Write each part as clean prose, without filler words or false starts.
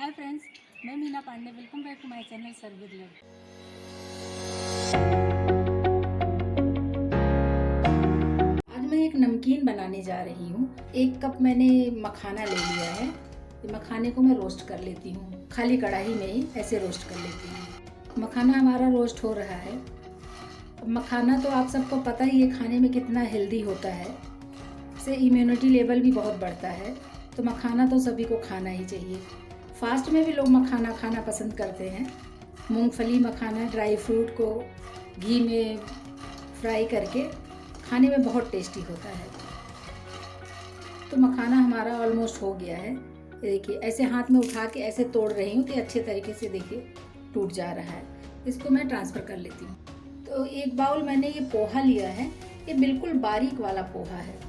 हाय friends, मैं Meena Pandey. Welcome back to my channel serve with love. आज मैं एक नमकीन बनाने जा रही हूँ। 1 कप मैंने मखाना ले लिया है। ये मखाने को मैं रोस्ट कर लेती हूँ, खाली कढ़ाई में ही ऐसे रोस्ट कर लेती हूँ। मखाना हमारा रोस्ट हो रहा है। मखाना तो आप सबको पता ही है खाने में कितना हेल्दी होता है, इससे इम्यूनिटी लेवल भी बहुत बढ़ता है। तो मखाना तो सभी को खाना ही चाहिए। फास्ट में भी लोग मखाना खाना पसंद करते हैं। मूंगफली मखाना ड्राई फ्रूट को घी में फ्राई करके खाने में बहुत टेस्टी होता है। तो मखाना हमारा ऑलमोस्ट हो गया है। देखिए ऐसे हाथ में उठा के ऐसे तोड़ रही हूँ कि अच्छे तरीके से देखिए टूट जा रहा है। इसको मैं ट्रांसफ़र कर लेती हूँ। तो एक बाउल मैंने ये पोहा लिया है। ये बिल्कुल बारीक वाला पोहा है,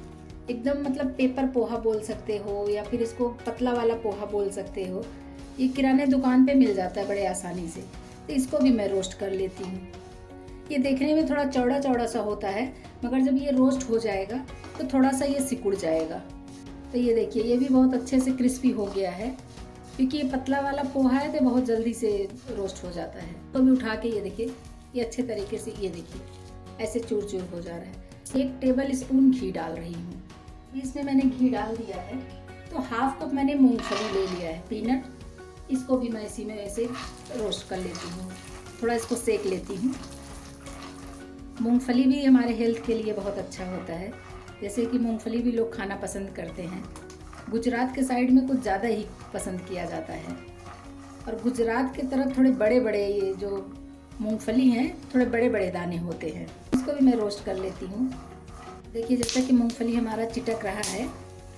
एकदम मतलब पेपर पोहा बोल सकते हो या फिर इसको पतला वाला पोहा बोल सकते हो। ये किराने दुकान पे मिल जाता है बड़े आसानी से। तो इसको भी मैं रोस्ट कर लेती हूँ। ये देखने में थोड़ा चौड़ा चौड़ा सा होता है, मगर जब ये रोस्ट हो जाएगा तो थोड़ा सा ये सिकुड़ जाएगा। तो ये देखिए ये भी बहुत अच्छे से क्रिस्पी हो गया है, क्योंकि ये पतला वाला पोहा है तो बहुत जल्दी से रोस्ट हो जाता है। तो भी उठा के ये देखिए ये अच्छे तरीके से ये देखिए ऐसे चूर चूर हो जा रहा है। 1 टेबल स्पून घी डाल रही हूँ। इसमें मैंने घी डाल दिया है। तो 1/2 कप मैंने मूंगफली ले लिया है, पीनट। इसको भी मैं इसी में ऐसे रोस्ट कर लेती हूँ, थोड़ा इसको सेक लेती हूँ। मूंगफली भी हमारे हेल्थ के लिए बहुत अच्छा होता है, जैसे कि मूंगफली भी लोग खाना पसंद करते हैं। गुजरात के साइड में कुछ ज़्यादा ही पसंद किया जाता है, और गुजरात की तरफ थोड़े बड़े बड़े ये जो मूंगफली हैं थोड़े बड़े बड़े दाने होते हैं। इसको भी मैं रोस्ट कर लेती हूँ। देखिए जैसा कि मूंगफली हमारा चिटक रहा है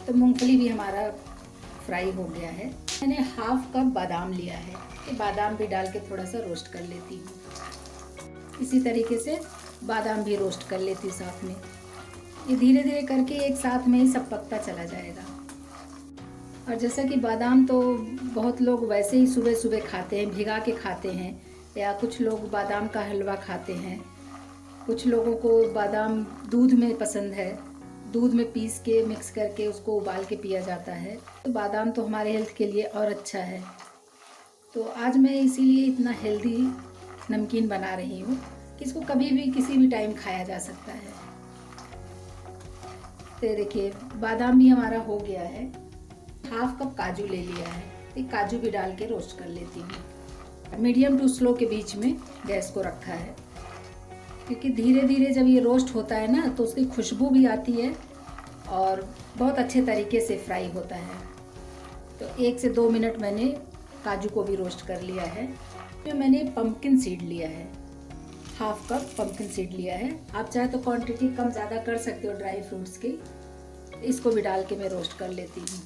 तो मूंगफली भी हमारा फ्राई हो गया है। मैंने 1/2 कप बादाम लिया है, ये बादाम भी डाल के थोड़ा सा रोस्ट कर लेती हूँ। इसी तरीके से बादाम भी रोस्ट कर लेती हूँ साथ में। ये धीरे धीरे करके एक साथ में ही सब पकता चला जाएगा। और जैसा कि बादाम तो बहुत लोग वैसे ही सुबह सुबह खाते हैं, भिगा के खाते हैं, या कुछ लोग बादाम का हलवा खाते हैं। कुछ लोगों को बादाम दूध में पसंद है, दूध में पीस के मिक्स करके उसको उबाल के पिया जाता है। तो बादाम तो हमारे हेल्थ के लिए और अच्छा है। तो आज मैं इसीलिए इतना हेल्दी नमकीन बना रही हूँ कि इसको कभी भी किसी भी टाइम खाया जा सकता है। तो देखिए बादाम भी हमारा हो गया है। 1/2 कप काजू ले लिया है, एक काजू भी डाल के रोस्ट कर लेती हूँ। मीडियम टू स्लो के बीच में गैस को रखा है, क्योंकि धीरे धीरे जब ये रोस्ट होता है ना तो उसकी खुशबू भी आती है और बहुत अच्छे तरीके से फ्राई होता है। तो 1 से 2 मिनट मैंने काजू को भी रोस्ट कर लिया है। फिर मैंने पंपकिन सीड लिया है, 1/2 कप पंपकिन सीड लिया है। आप चाहे तो क्वांटिटी कम ज़्यादा कर सकते हो ड्राई फ्रूट्स की। इसको भी डाल के मैं रोस्ट कर लेती हूँ।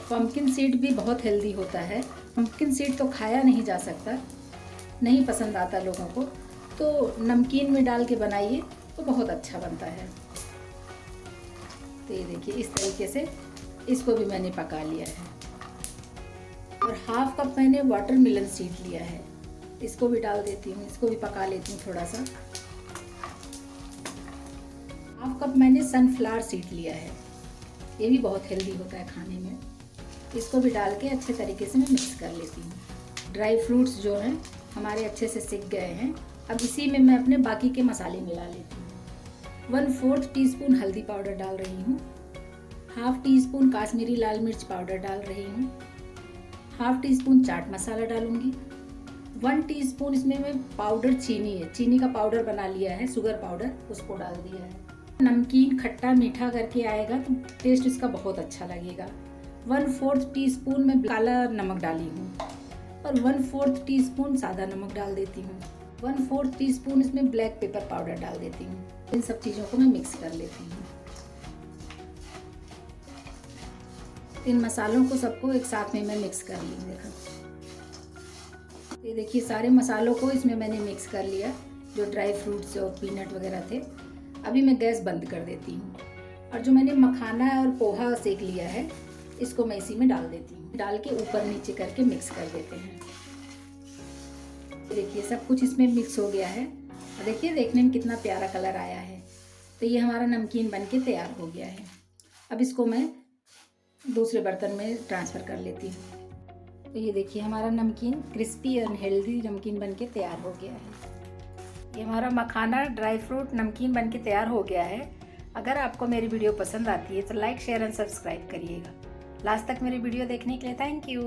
पंपकिन सीड भी बहुत हेल्दी होता है। पंपकिन सीड तो खाया नहीं जा सकता, नहीं पसंद आता लोगों को, तो नमकीन में डाल के बनाइए तो बहुत अच्छा बनता है। तो ये देखिए इस तरीके से इसको भी मैंने पका लिया है। और 1/2 कप मैंने वाटरमेलन सीड लिया है, इसको भी डाल देती हूँ, इसको भी पका लेती हूँ थोड़ा सा। 1/2 कप मैंने सनफ्लावर सीड लिया है, ये भी बहुत हेल्दी होता है खाने में। इसको भी डाल के अच्छे तरीके से मैं मिक्स कर लेती हूँ। ड्राई फ्रूट्स जो हैं हमारे अच्छे से सिक गए हैं। अब इसी में मैं अपने बाकी के मसाले मिला लेती हूँ। 1/4 टीस्पून हल्दी पाउडर डाल रही हूँ, 1/2 टीस्पून काश्मीरी लाल मिर्च पाउडर डाल रही हूँ, 1/2 टीस्पून चाट मसाला डालूंगी, 1 टीस्पून इसमें मैं पाउडर चीनी है, चीनी का पाउडर बना लिया है, शुगर पाउडर, उसको डाल दिया है। नमकीन खट्टा मीठा करके आएगा तो टेस्ट इसका बहुत अच्छा लगेगा। 1/4 टीस्पून मैं काला नमक डाली हूँ और 1/4 टीस्पून सादा नमक डाल देती हूँ। 1/4 टीस्पून इसमें ब्लैक पेपर पाउडर डाल देती हूँ। इन सब चीज़ों को मैं मिक्स कर लेती हूँ। इन मसालों को सबको एक साथ में मैं मिक्स कर ली। देखो ये देखिए सारे मसालों को इसमें मैंने मिक्स कर लिया, जो ड्राई फ्रूट्स और पीनट वगैरह थे। अभी मैं गैस बंद कर देती हूँ, और जो मैंने मखाना और पोहा सेक लिया है इसको मैं इसी में डाल देती हूँ। डाल के ऊपर नीचे करके मिक्स कर देते हैं। देखिए सब कुछ इसमें मिक्स हो गया है, और देखिए देखने में कितना प्यारा कलर आया है। तो ये हमारा नमकीन बनके तैयार हो गया है। अब इसको मैं दूसरे बर्तन में ट्रांसफ़र कर लेती हूँ। तो ये देखिए हमारा नमकीन क्रिस्पी एंड हेल्दी नमकीन बनके तैयार हो गया है। ये हमारा मखाना ड्राई फ्रूट नमकीन बनके तैयार हो गया है। अगर आपको मेरी वीडियो पसंद आती है तो लाइक शेयर एंड सब्सक्राइब करिएगा। लास्ट तक मेरी वीडियो देखने के लिए थैंक यू।